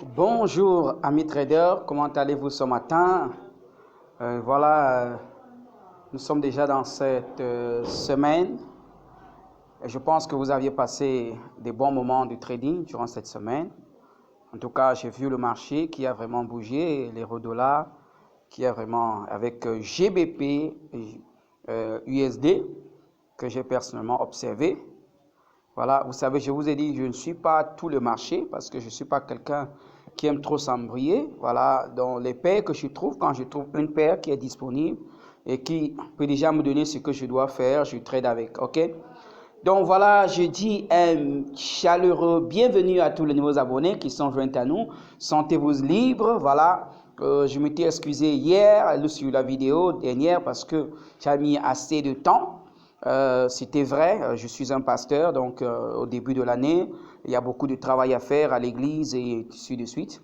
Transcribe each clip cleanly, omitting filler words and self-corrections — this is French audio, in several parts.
Bonjour amis traders, comment allez-vous ce matin? Nous sommes déjà dans cette semaine. Et je pense que vous aviez passé des bons moments de trading durant cette semaine. En tout cas, j'ai vu le marché qui a vraiment bougé, l'euro-dollar qui a vraiment avec GBP et USD que j'ai personnellement observé. Voilà, vous savez, je vous ai dit, je ne suis pas tout le marché parce que je ne suis pas quelqu'un qui aime trop s'embrouiller. Voilà, dans les paires que je trouve, quand je trouve une paire qui est disponible et qui peut déjà me donner ce que je dois faire, je trade avec, ok? Donc voilà, je dis un chaleureux bienvenue à tous les nouveaux abonnés qui sont joints à nous. Sentez-vous libres, voilà. Je m'étais excusé hier sur la vidéo dernière parce que j'ai mis assez de temps. C'était vrai, je suis un pasteur, donc au début de l'année, il y a beaucoup de travail à faire à l'église et ainsi de suite.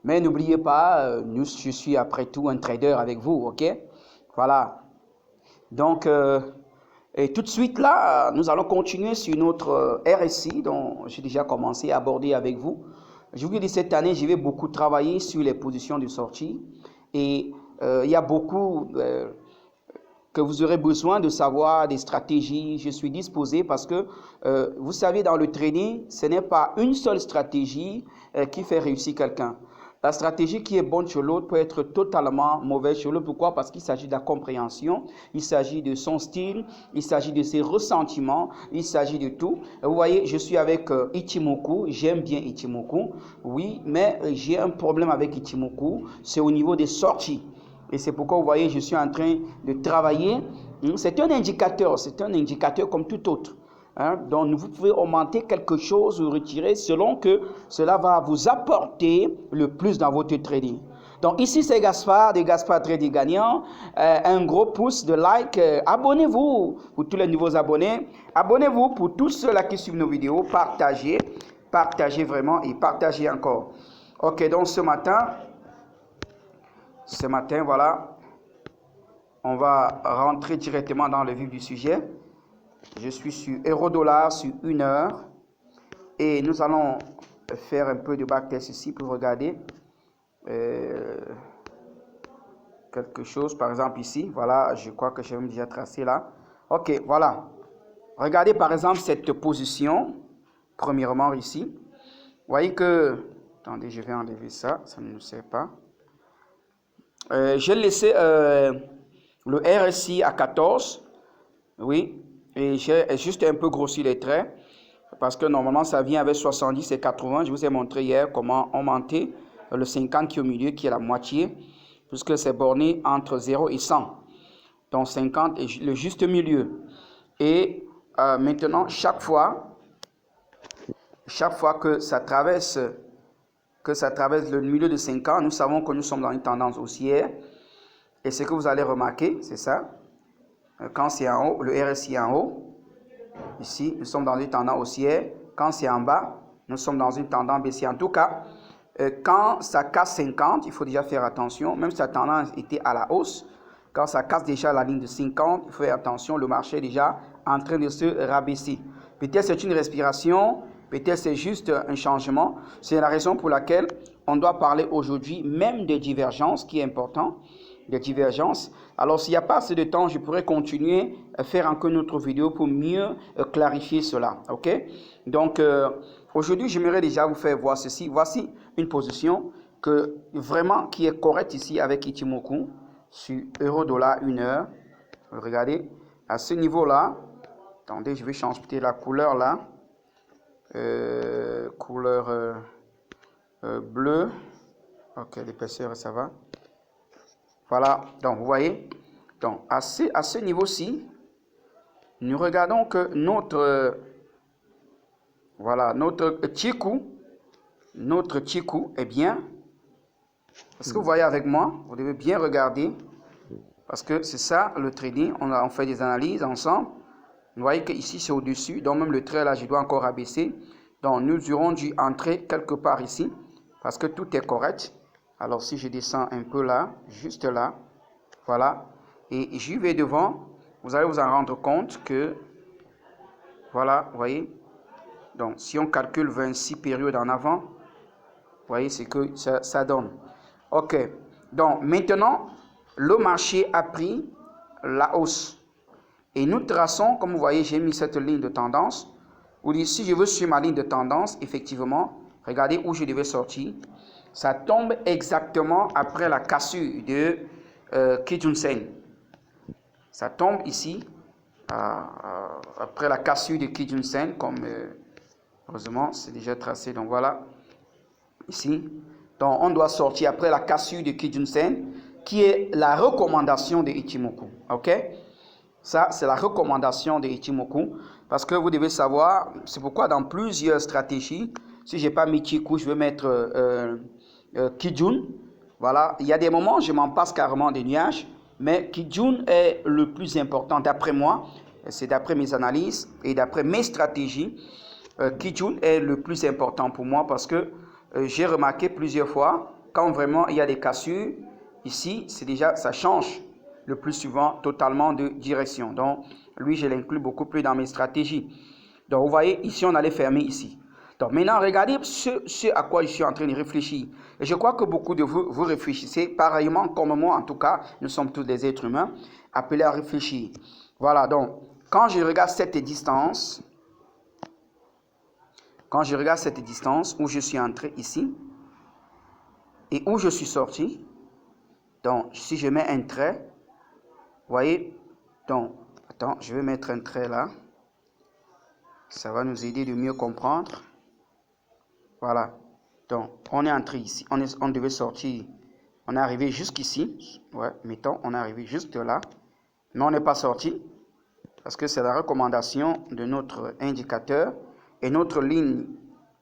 Mais n'oubliez pas, je suis après tout un trader avec vous, ok? Voilà. Donc, et tout de suite là, nous allons continuer sur notre RSI dont j'ai déjà commencé à aborder avec vous. Je vous dis, cette année, je vais beaucoup travailler sur les positions de sortie et il y a beaucoup que vous aurez besoin de savoir des stratégies. Je suis disposé parce que, vous savez, dans le trading, ce n'est pas une seule stratégie qui fait réussir quelqu'un. La stratégie qui est bonne chez l'autre peut être totalement mauvaise chez l'autre. Pourquoi? Parce qu'il s'agit de la compréhension, il s'agit de son style, il s'agit de ses ressentiments, il s'agit de tout. Vous voyez, je suis avec Ichimoku, j'aime bien Ichimoku, oui, mais j'ai un problème avec Ichimoku, c'est au niveau des sorties. Et c'est pourquoi vous voyez, je suis en train de travailler. C'est un indicateur comme tout autre. Donc, vous pouvez augmenter quelque chose ou retirer selon que cela va vous apporter le plus dans votre trading. Donc, ici, c'est Gaspard de Gaspard Trading Gagnant. Un gros pouce de like. Abonnez-vous pour tous les nouveaux abonnés. Abonnez-vous pour tous ceux-là qui suivent nos vidéos. Partagez. Partagez vraiment et partagez encore. Ok, donc ce matin, voilà, on va rentrer directement dans le vif du sujet. Je suis sur euro-dollar sur 1 heure et nous allons faire un peu de backtest ici pour regarder quelque chose. Par exemple ici, voilà, je crois que j'ai déjà tracé là. Ok, voilà. Regardez par exemple cette position, premièrement ici. Vous voyez que, attendez, je vais enlever ça, ça ne nous sert pas. J'ai laissé le RSI à 14, oui, et j'ai juste un peu grossi les traits, parce que normalement ça vient avec 70 et 80. Je vous ai montré hier comment augmenter le 50 qui est au milieu, qui est la moitié, puisque c'est borné entre 0 et 100. Donc 50 est le juste milieu. Et maintenant, chaque fois que ça traverse le milieu de 50, nous savons que nous sommes dans une tendance haussière. Et ce que vous allez remarquer, c'est ça. Quand c'est en haut, le RSI est en haut. Ici, nous sommes dans une tendance haussière. Quand c'est en bas, nous sommes dans une tendance baissière. En tout cas, quand ça casse 50, il faut déjà faire attention. Même si la tendance était à la hausse, quand ça casse déjà la ligne de 50, il faut faire attention. Le marché est déjà en train de se rabaisser. Peut-être c'est une respiration, peut-être c'est juste un changement. C'est la raison pour laquelle on doit parler aujourd'hui même des divergences, qui est important. Des divergences. Alors, s'il n'y a pas assez de temps, je pourrais continuer à faire encore une autre vidéo pour mieux clarifier cela. Ok? Donc, aujourd'hui, j'aimerais déjà vous faire voir ceci. Voici une position qui est correcte ici avec Ichimoku sur euro-dollar 1 heure. Regardez, à ce niveau-là, attendez, je vais changer peut-être la couleur là. Couleur bleue. Ok, l'épaisseur, ça va. Voilà, donc vous voyez, donc à ce niveau-ci, nous regardons que notre Chiku est bien. Est-ce que vous voyez avec moi? Vous devez bien regarder, parce que c'est ça le trading, on fait des analyses ensemble. Vous voyez que ici c'est au-dessus, donc même le trait là, je dois encore abaisser. Donc nous aurons dû entrer quelque part ici, parce que tout est correct. Alors si je descends un peu là, juste là, voilà, et j'y vais devant, vous allez vous en rendre compte que, voilà, vous voyez, donc si on calcule 26 périodes en avant, voyez ce que ça donne. OK. Donc, maintenant, le marché a pris la hausse. Et nous traçons, comme vous voyez, j'ai mis cette ligne de tendance. Ou si je veux suivre ma ligne de tendance, effectivement, regardez où je devais sortir. Ça tombe exactement après la cassure de Kijun-sen. Ça tombe ici, après la cassure de Kijun-sen, comme heureusement, c'est déjà tracé. Donc voilà, ici. Donc on doit sortir après la cassure de Kijun-sen, qui est la recommandation de Ichimoku. OK? Ça, c'est la recommandation de Ichimoku. Parce que vous devez savoir, c'est pourquoi dans plusieurs stratégies, si je n'ai pas mis Chikou, je vais mettre Kijun. Voilà, il y a des moments, je m'en passe carrément des nuages. Mais Kijun est le plus important d'après moi. C'est d'après mes analyses et d'après mes stratégies. Kijun est le plus important pour moi parce que j'ai remarqué plusieurs fois, quand vraiment il y a des cassures, ici, c'est déjà, ça change le plus souvent totalement de direction. Donc, lui, je l'inclus beaucoup plus dans mes stratégies. Donc, vous voyez, ici, on allait fermer ici. Donc, maintenant, regardez ce à quoi je suis en train de réfléchir. Et je crois que beaucoup de vous, vous réfléchissez, pareillement comme moi, en tout cas, nous sommes tous des êtres humains, appelés à réfléchir. Voilà, donc, quand je regarde cette distance, où je suis entré ici, et où je suis sorti, donc, si je mets un trait, vous voyez, donc, attends, je vais mettre un trait là. Ça va nous aider de mieux comprendre. Voilà. Donc, on est entré ici. On devait sortir. On est arrivé jusqu'ici. Ouais, mettons, on est arrivé juste là. Mais on n'est pas sorti. Parce que c'est la recommandation de notre indicateur. Et notre ligne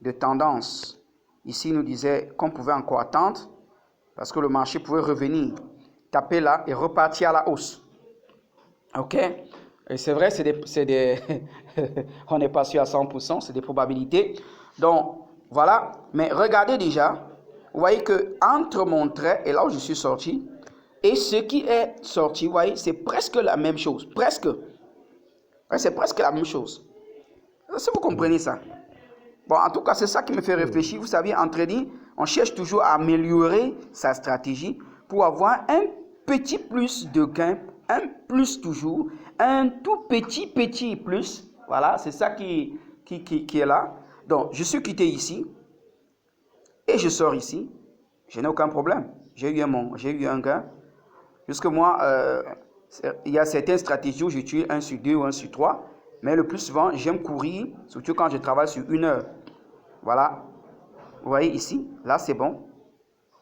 de tendance, ici, nous disait qu'on pouvait encore attendre. Parce que le marché pouvait revenir, taper là et repartir à la hausse. OK? Et c'est vrai, on n'est pas sûr à 100%, c'est des probabilités. Donc, voilà. Mais regardez déjà, vous voyez que entre mon trait et là où je suis sorti, et ce qui est sorti, vous voyez, c'est presque la même chose. Presque. Ouais, c'est presque la même chose. Si vous comprenez ça. Bon, en tout cas, c'est ça qui me fait réfléchir. Vous savez, en trading, on cherche toujours à améliorer sa stratégie pour avoir un petit plus de gain, un plus toujours, un tout petit plus. Voilà, c'est ça qui est là. Donc, je suis quitté ici et je sors ici. Je n'ai aucun problème. J'ai eu un gain. Jusque moi, il y a certaines stratégies où j'utilise 1 sur 2 ou 1 sur 3. Mais le plus souvent, j'aime courir, surtout quand je travaille sur 1 heure. Voilà. Vous voyez ici, là c'est bon.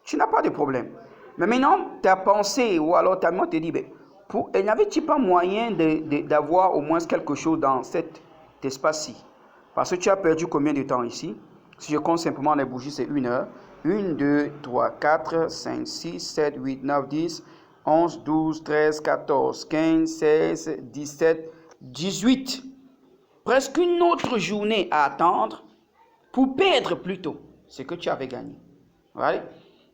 Tu n'as pas de problème. Mais maintenant, ta pensée ou alors ta main te dit, n'y avait-il pas moyen d'avoir au moins quelque chose dans cet espace-ci? Parce que tu as perdu combien de temps ici? Si je compte simplement les bougies, c'est 1 heure. 1, 2, 3, 4, 5, 6, 7, 8, 9, 10, 11, 12, 13, 14, 15, 16, 17, 18. Presque une autre journée à attendre pour perdre plutôt ce que tu avais gagné. Voilà.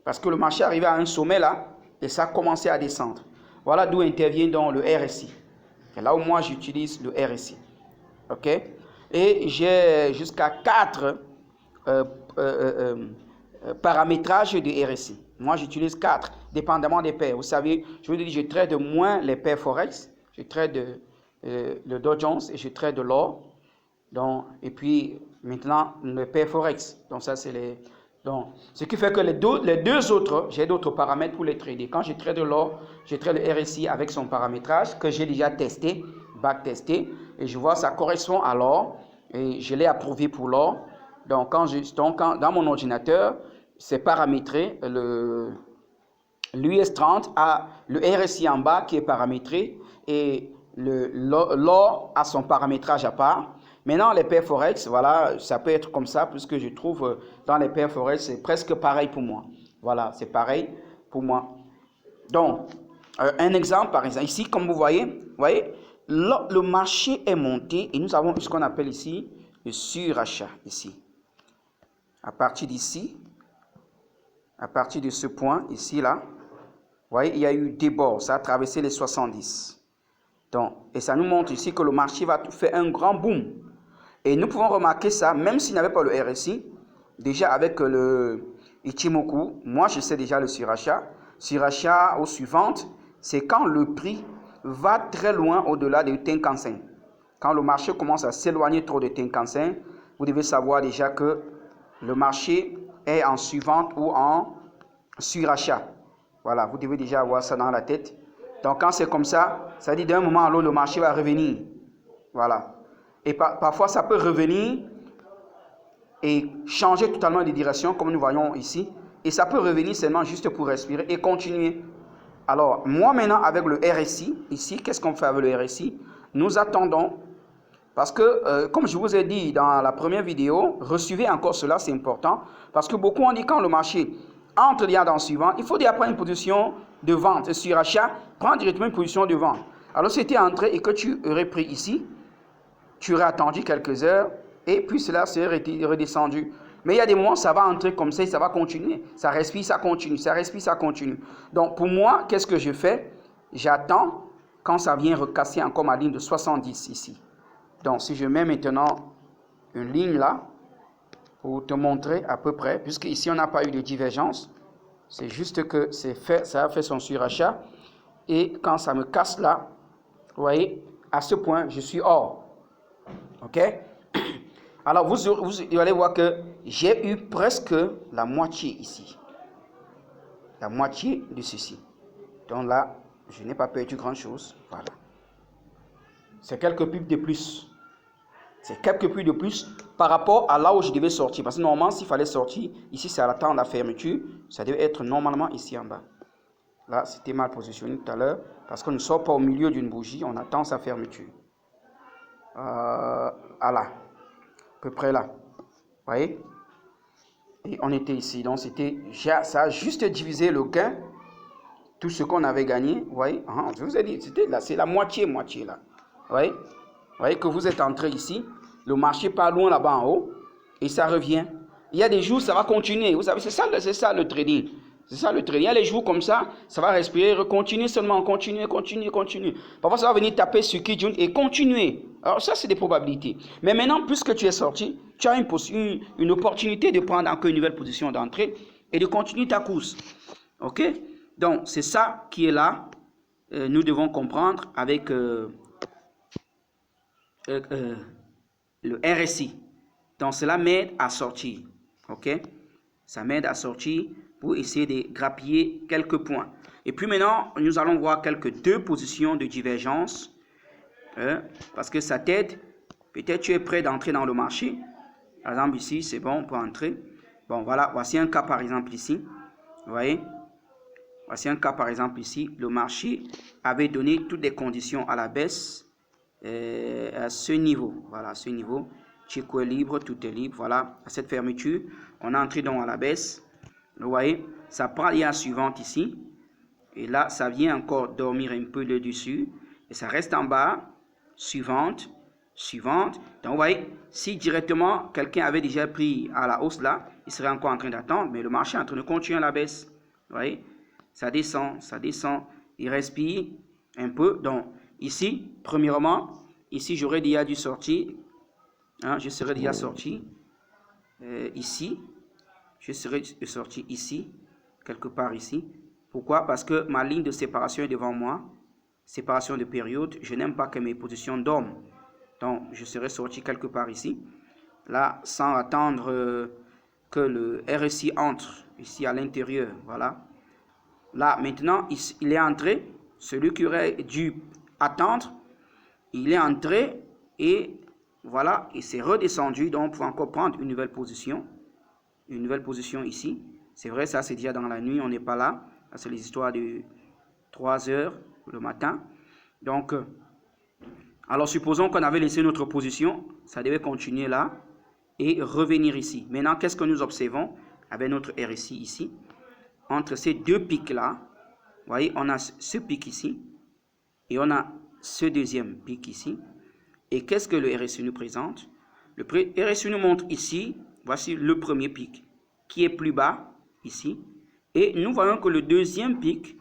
Parce que le marché arrivait à un sommet là et ça a commencé à descendre. Voilà d'où intervient donc le RSI. Et là où moi j'utilise le RSI. OK? Et j'ai jusqu'à 4 paramétrages de RSI. Moi j'utilise 4, dépendamment des paires. Vous savez, je vous dis, je trade moins les paires Forex. Je trade le Dow Jones et je trade de l'or. Donc, et puis maintenant le pair Forex. Donc ça c'est les. Donc, ce qui fait que les deux autres, j'ai d'autres paramètres pour les trader. Quand je trade de l'or, je trade le RSI avec son paramétrage que j'ai déjà testé, back-testé, et je vois ça correspond à l'or et je l'ai approuvé pour l'or. Donc, dans mon ordinateur, c'est paramétré, l'US30 a le RSI en bas qui est paramétré et l'or a son paramétrage à part. Maintenant, les paires Forex, voilà, ça peut être comme ça, puisque je trouve dans les paires Forex, c'est presque pareil pour moi. Voilà, c'est pareil pour moi. Donc, un exemple, par exemple, ici, comme vous voyez, le marché est monté et nous avons ce qu'on appelle ici le surachat, ici. À partir d'ici, à partir de ce point, ici, là, vous voyez, il y a eu des bords, ça a traversé les 70. Donc, et ça nous montre ici que le marché va faire un grand boom. Et nous pouvons remarquer ça, même s'il n'y avait pas le RSI, déjà avec Ichimoku, moi je sais déjà le surachat. Surachat aux suivantes, c'est quand le prix va très loin au-delà de Tenkan-sen. Quand le marché commence à s'éloigner trop de Tenkan-sen, vous devez savoir déjà que le marché est en suivante ou en surachat. Voilà, vous devez déjà avoir ça dans la tête. Donc quand c'est comme ça dit d'un moment à l'autre, le marché va revenir. Voilà. Et parfois, ça peut revenir et changer totalement de direction, comme nous voyons ici. Et ça peut revenir seulement juste pour respirer et continuer. Alors, moi maintenant, avec le RSI, ici, qu'est-ce qu'on fait avec le RSI? Nous attendons, parce que, comme je vous ai dit dans la première vidéo, recevez encore cela, c'est important. Parce que beaucoup ont dit quand le marché entre déjà dans le suivant, il faut déjà prendre une position de vente. Sur achat, prendre directement une position de vente. Alors, si tu es entré et que tu aurais pris ici, tu aurais attendu quelques heures et puis cela serait redescendu. Mais il y a des moments, ça va entrer comme ça et ça va continuer. Ça respire, ça continue, ça respire, ça continue. Donc pour moi, qu'est-ce que je fais? J'attends quand ça vient recasser encore ma ligne de 70 ici. Donc si je mets maintenant une ligne là, pour te montrer à peu près, puisque ici on n'a pas eu de divergence, c'est juste que ça a fait son surachat. Et quand ça me casse là, vous voyez, à ce point, je suis hors. Ok? Alors, vous allez voir que j'ai eu presque la moitié ici. La moitié de ceci. Donc là, je n'ai pas perdu grand-chose. Voilà. C'est quelques pips de plus. C'est quelques pips de plus par rapport à là où je devais sortir. Parce que normalement, s'il fallait sortir, ici, c'est à la temps de la fermeture. Ça devait être normalement ici en bas. Là, c'était mal positionné tout à l'heure. Parce qu'on ne sort pas au milieu d'une bougie, on attend sa fermeture. Là. À peu près là. Vous voyez? Et on était ici. Donc, ça a juste divisé le gain. Tout ce qu'on avait gagné. Vous voyez? Je vous ai dit, c'était là. C'est la moitié là. Vous voyez? Vous voyez que vous êtes entré ici. Le marché pas loin là-bas en haut. Et ça revient. Il y a des jours, ça va continuer. Vous savez, c'est ça le trading. C'est ça le trading. Il y a les jours comme ça va respirer, continuer seulement, continuer. Parfois, ça va venir taper sur Kijun et continuer. Alors ça, c'est des probabilités. Mais maintenant, puisque tu es sorti, tu as une opportunité de prendre encore une nouvelle position d'entrée et de continuer ta course. Ok? Donc, c'est ça qui est là. Nous devons comprendre avec le RSI. Donc, cela m'aide à sortir. Ok? Ça m'aide à sortir pour essayer de grappiller quelques points. Et puis maintenant, nous allons voir deux positions de divergence. Parce que ça t'aide. Peut-être tu es prêt d'entrer dans le marché. Par exemple, ici, c'est bon, on peut entrer. Bon, voilà, voici un cas par exemple ici. Vous voyez? Voici un cas par exemple ici. Le marché avait donné toutes les conditions à la baisse à ce niveau. Voilà, à ce niveau. Chico est libre, tout est libre. Voilà, à cette fermeture, on est entré donc à la baisse. Vous voyez, ça prend la suivante ici. Et là, ça vient encore dormir un peu le dessus. Et ça reste en bas. Suivante. Donc, vous voyez, si directement, quelqu'un avait déjà pris à la hausse là, il serait encore en train d'attendre. Mais le marché est en train de continuer à la baisse. Vous voyez, ça descend. Il respire un peu. Donc, ici, premièrement, ici, j'aurais déjà dû sortir. Je serais déjà sorti. Ici. Je serais sorti ici, quelque part ici. Pourquoi? Parce que ma ligne de séparation est devant moi. Séparation de période. Je n'aime pas que mes positions dorment. Donc, je serais sorti quelque part ici. Là, sans attendre que le RSI entre ici à l'intérieur. Voilà. Là, maintenant, il est entré. Celui qui aurait dû attendre, il est entré et voilà, il s'est redescendu. Donc, on peut encore prendre une nouvelle position. Une nouvelle position ici. C'est vrai, ça c'est déjà dans la nuit, on n'est pas là. C'est les histoires de 3 heures le matin. Donc, alors supposons qu'on avait laissé notre position, ça devait continuer là et revenir ici. Maintenant, qu'est-ce que nous observons avec notre RSI ici? Entre ces deux pics là, vous voyez, on a ce pic ici et on a ce deuxième pic ici. Et qu'est-ce que le RSI nous présente? Le RSI nous montre ici. Voici le premier pic qui est plus bas ici. Et nous voyons que le deuxième pic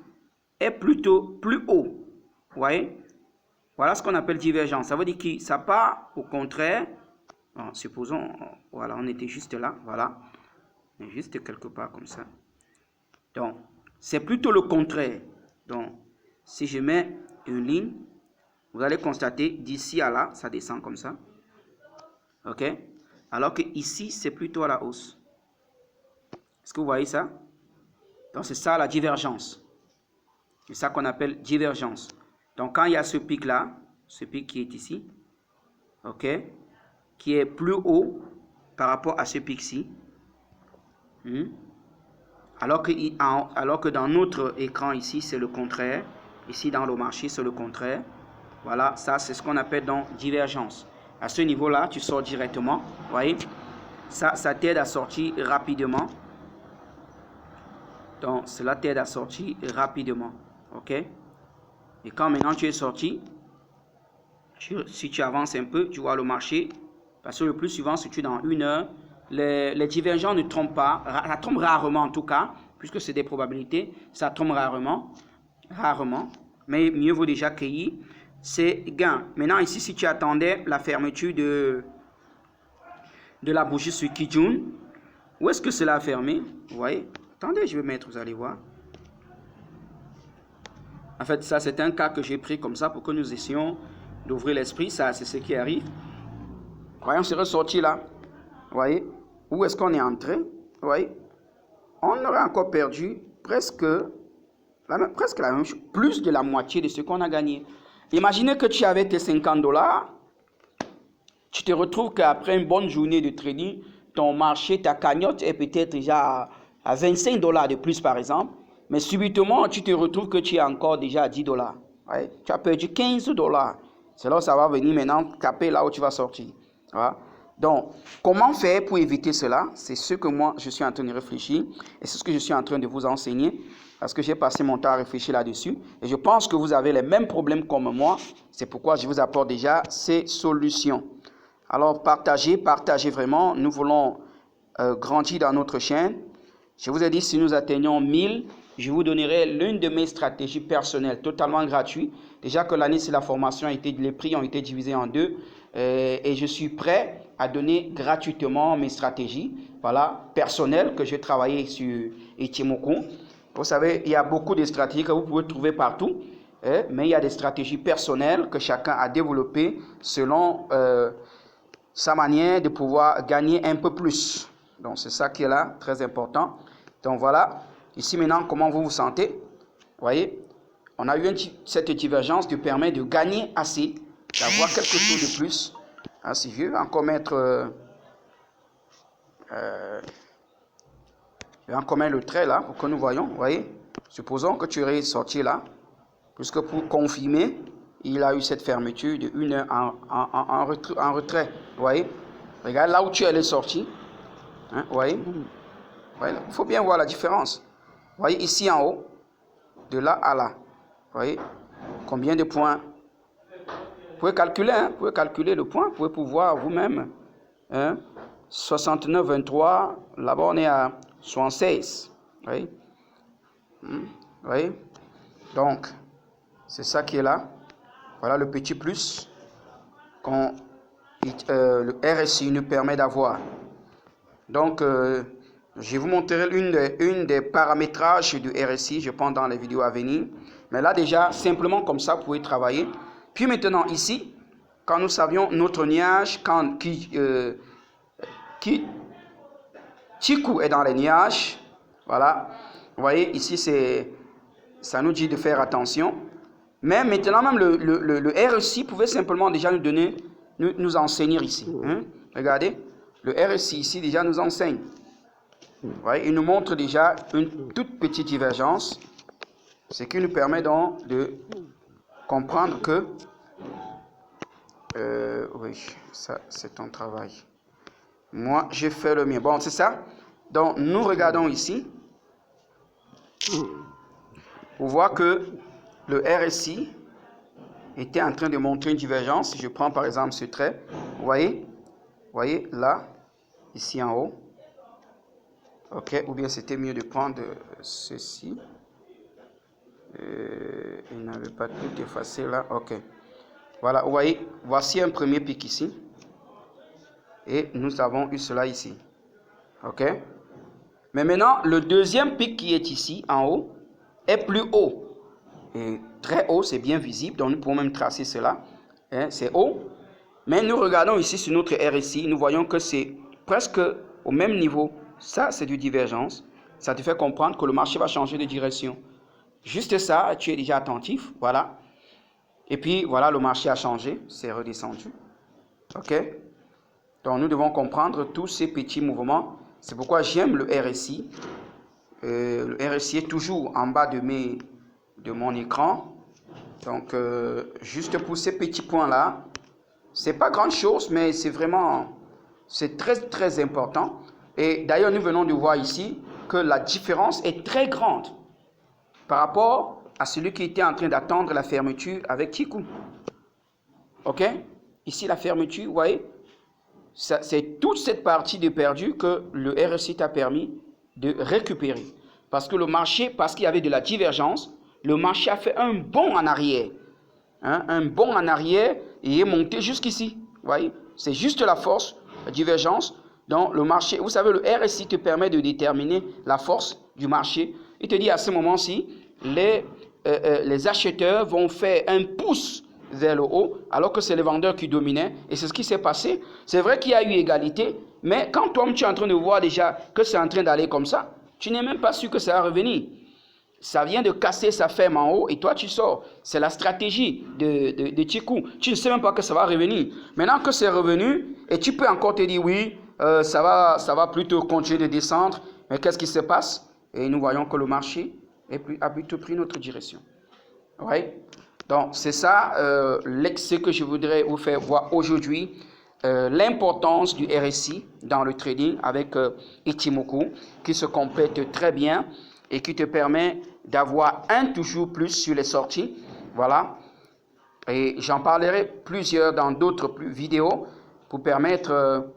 est plutôt plus haut. Vous voyez? Voilà ce qu'on appelle divergence. Ça veut dire que ça part au contraire. Bon, supposons, voilà, on était juste là. Voilà. juste quelque part comme ça. Donc, c'est plutôt le contraire. Donc, si je mets une ligne, vous allez constater d'ici à là, ça descend comme ça. OK? Alors que ici, c'est plutôt à la hausse. Est-ce que vous voyez ça? Donc, c'est ça la divergence. C'est ça qu'on appelle divergence. Donc, quand il y a ce pic-là, ce pic qui est ici, OK, qui est plus haut par rapport à ce pic-ci, alors que dans notre écran ici, c'est le contraire. Ici, dans le marché, c'est le contraire. Voilà, ça, c'est ce qu'on appelle donc divergence. À ce niveau-là, tu sors directement. Vous voyez, ça t'aide à sortir rapidement. Donc, cela t'aide à sortir rapidement. OK? Et quand maintenant tu es sorti, si tu avances un peu, tu vois le marché. Parce que le plus souvent, si tu es dans 1 heure, les divergences ne trompent pas. Ça trompe rarement en tout cas, puisque c'est des probabilités. Ça trompe rarement. Mais mieux vaut déjà cueillir. C'est gain. Maintenant, ici, si tu attendais la fermeture de la bougie sur Kijun, où est-ce que cela a fermé? Vous voyez? Attendez, je vais mettre, vous allez voir. En fait, ça, c'est un cas que j'ai pris comme ça pour que nous essayons d'ouvrir l'esprit. Ça, c'est ce qui arrive. Voyons, on serait sorti là. Vous voyez? Où est-ce qu'on est entré? Vous voyez? On aurait encore perdu presque la même chose, plus de la moitié de ce qu'on a gagné. Imaginez que tu avais tes $50. Tu te retrouves qu'après une bonne journée de trading, ton marché, ta cagnotte est peut-être déjà à $25 de plus par exemple. Mais subitement, tu te retrouves que tu es encore déjà à $10. Ouais? Tu as perdu $15. C'est là où ça va venir maintenant taper là où tu vas sortir. Voilà. Donc, comment faire pour éviter cela? C'est ce que moi, je suis en train de réfléchir. Et c'est ce que je suis en train de vous enseigner. Parce que j'ai passé mon temps à réfléchir là-dessus. Et je pense que vous avez les mêmes problèmes comme moi. C'est pourquoi je vous apporte déjà ces solutions. Alors, partagez vraiment. Nous voulons grandir dans notre chaîne. Je vous ai dit, si nous atteignons 1000, je vous donnerai l'une de mes stratégies personnelles, totalement gratuite. Déjà que l'année, c'est la formation, les prix ont été divisés en deux. Et je suis prêt à donner gratuitement mes stratégies, voilà, personnelles que j'ai travaillé sur Ichimoku. Vous savez, il y a beaucoup de stratégies que vous pouvez trouver partout, mais il y a des stratégies personnelles que chacun a développées selon sa manière de pouvoir gagner un peu plus. Donc, c'est ça qui est là, très important. Donc, voilà. Ici, maintenant, comment vous vous sentez? Vous voyez, on a eu cette divergence qui permet de gagner assez, d'avoir quelque chose de plus. Ah, si je vais encore mettre... je vais encore mettre le trait là, pour que nous voyons. Vous voyez, supposons que tu es sorti là, puisque pour confirmer, il a eu cette fermeture de 1 heure en retrait. Vous voyez, regarde là où tu es sorti. Hein, vous voyez, voilà. Il faut bien voir la différence. Vous voyez ici en haut, de là à là. Vous voyez, combien de points? Vous pouvez calculer, hein? Vous pouvez calculer le point, vous pouvez pouvoir vous-même. Hein? 69, 23, là-bas on est à 76. Vous voyez? Vous voyez? Donc, c'est ça qui est là. Voilà le petit plus que le RSI nous permet d'avoir. Donc, je vais vous montrer une des paramétrages du RSI, je pense, dans les vidéos à venir. Mais là, déjà, simplement comme ça, vous pouvez travailler. Puis maintenant, ici, quand nous savions notre nuage, Chiku est dans les nuages, voilà. Vous voyez, ici, ça nous dit de faire attention. Mais maintenant, même le RSI pouvait simplement déjà nous enseigner ici. Hein? Regardez, le RSI ici déjà nous enseigne. Vous voyez, il nous montre déjà une toute petite divergence, ce qui nous permet donc de comprendre que oui, ça c'est ton travail. Moi, j'ai fait le mien. Bon, c'est ça. Donc, nous regardons ici. On voit que le RSI était en train de montrer une divergence. Si je prends par exemple ce trait, vous voyez là, ici en haut. Ok, ou bien c'était mieux de prendre ceci. Il n'avait pas tout effacé là. Ok. Voilà, vous voyez, voici un premier pic ici. Et nous avons eu cela ici. Ok. Mais maintenant, le deuxième pic qui est ici, en haut, est plus haut. Et très haut, c'est bien visible, donc nous pouvons même tracer cela. Hein, c'est haut. Mais nous regardons ici sur notre RSI, nous voyons que c'est presque au même niveau. Ça, c'est du divergence. Ça te fait comprendre que le marché va changer de direction. Juste ça, tu es déjà attentif, voilà. Et puis, voilà, le marché a changé, c'est redescendu. OK? Donc, nous devons comprendre tous ces petits mouvements. C'est pourquoi j'aime le RSI. Le RSI est toujours en bas de mon écran. Donc, juste pour ces petits points-là, c'est pas grand-chose, mais c'est vraiment, c'est très, très important. Et d'ailleurs, nous venons de voir ici que la différence est très grande par rapport à celui qui était en train d'attendre la fermeture avec Chikou. OK? Ici, la fermeture, vous voyez, c'est toute cette partie de perdu que le RSI t'a permis de récupérer. Parce que le marché, parce qu'il y avait de la divergence, le marché a fait un bond en arrière. Hein, un bond en arrière et est monté jusqu'ici. Vous voyez, c'est juste la force, la divergence. Donc, le marché, vous savez, le RSI te permet de déterminer la force du marché. Il te dit à ce moment-ci, les acheteurs vont faire un pouce vers le haut, alors que c'est les vendeurs qui dominaient. Et c'est ce qui s'est passé. C'est vrai qu'il y a eu égalité, mais quand toi, tu es en train de voir déjà que c'est en train d'aller comme ça, tu n'es même pas sûr que ça va revenir. Ça vient de casser sa ferme en haut et toi tu sors. C'est la stratégie de Chikou. Tu ne sais même pas que ça va revenir. Maintenant que c'est revenu, et tu peux encore te dire oui, ça va plutôt continuer de descendre. Mais qu'est-ce qui se passe? Et nous voyons que le marché a plutôt pris notre direction. Ouais. Donc c'est ça ce que je voudrais vous faire voir aujourd'hui. L'importance du RSI dans le trading avec Ichimoku qui se complète très bien et qui te permet d'avoir un toujours plus sur les sorties. Voilà. Et j'en parlerai plusieurs dans d'autres vidéos pour permettre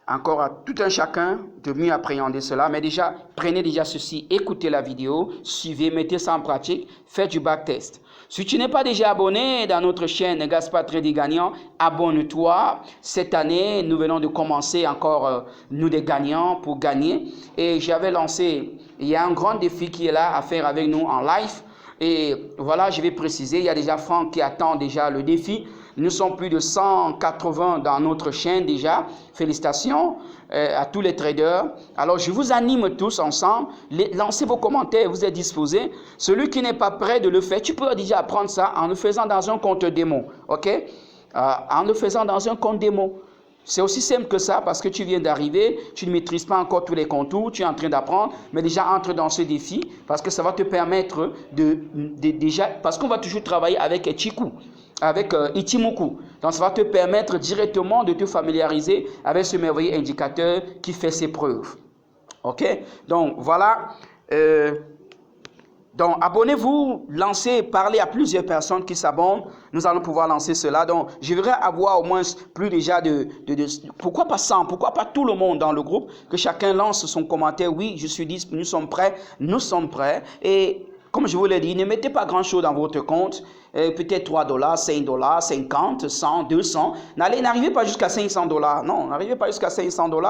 encore à tout un chacun de mieux appréhender cela. Mais déjà, prenez déjà ceci, écoutez la vidéo, suivez, mettez ça en pratique, faites du backtest. Si tu n'es pas déjà abonné dans notre chaîne Gaspard Trading Gagnant, abonne-toi. Cette année, nous venons de commencer encore, nous des gagnants, pour gagner. Et j'avais lancé, il y a un grand défi qui est là à faire avec nous en live. Et voilà, je vais préciser, il y a déjà Franck qui attend déjà le défi. Nous sommes plus de 180 dans notre chaîne déjà. Félicitations à tous les traders. Alors, je vous anime tous ensemble. Lancez vos commentaires, vous êtes disposés. Celui qui n'est pas prêt de le faire, tu peux déjà apprendre ça en le faisant dans un compte démo. OK? En le faisant dans un compte démo. C'est aussi simple que ça parce que tu viens d'arriver, tu ne maîtrises pas encore tous les contours, tu es en train d'apprendre, mais déjà entre dans ce défi parce que ça va te permettre déjà, parce qu'on va toujours travailler avec Chikou, avec Ichimoku. Donc ça va te permettre directement de te familiariser avec ce merveilleux indicateur qui fait ses preuves. OK? Donc voilà. Donc, abonnez-vous, lancez, parlez à plusieurs personnes qui s'abonnent. Nous allons pouvoir lancer cela. Donc, je voudrais avoir au moins plus déjà pourquoi pas 100, pourquoi pas tout le monde dans le groupe, que chacun lance son commentaire. Oui, je suis disponible, nous sommes prêts. Et comme je vous l'ai dit, ne mettez pas grand-chose dans votre compte. Peut-être 3 $, 5 $, 50, 100, 200. N'arrivez pas jusqu'à 500 $. Non, n'arrivez pas jusqu'à 500 $.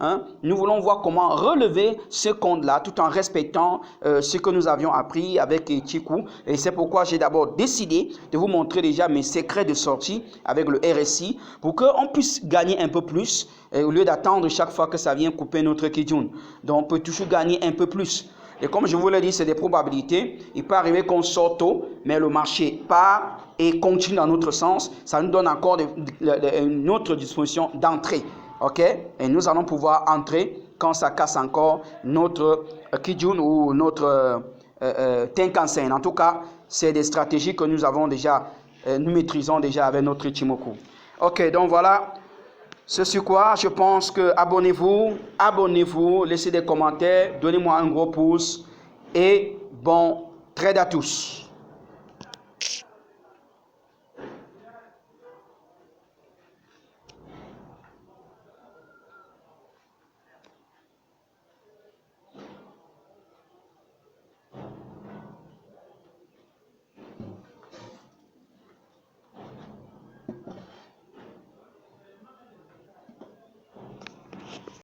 Hein? Nous voulons voir comment relever ce compte-là tout en respectant ce que nous avions appris avec Chikou. Et c'est pourquoi j'ai d'abord décidé de vous montrer déjà mes secrets de sortie avec le RSI pour qu'on puisse gagner un peu plus au lieu d'attendre chaque fois que ça vient couper notre Kijun. Donc on peut toujours gagner un peu plus. Et comme je vous l'ai dit, c'est des probabilités. Il peut arriver qu'on sorte tôt, mais le marché part et continue dans notre sens. Ça nous donne encore une autre disposition d'entrée. OK? Et nous allons pouvoir entrer quand ça casse encore notre Kijun ou notre Tenkan-sen. En tout cas, c'est des stratégies que nous avons déjà, nous maîtrisons déjà avec notre Ichimoku. OK, donc voilà. C'est sur quoi je pense que abonnez-vous, laissez des commentaires, donnez-moi un gros pouce et bon trade à tous.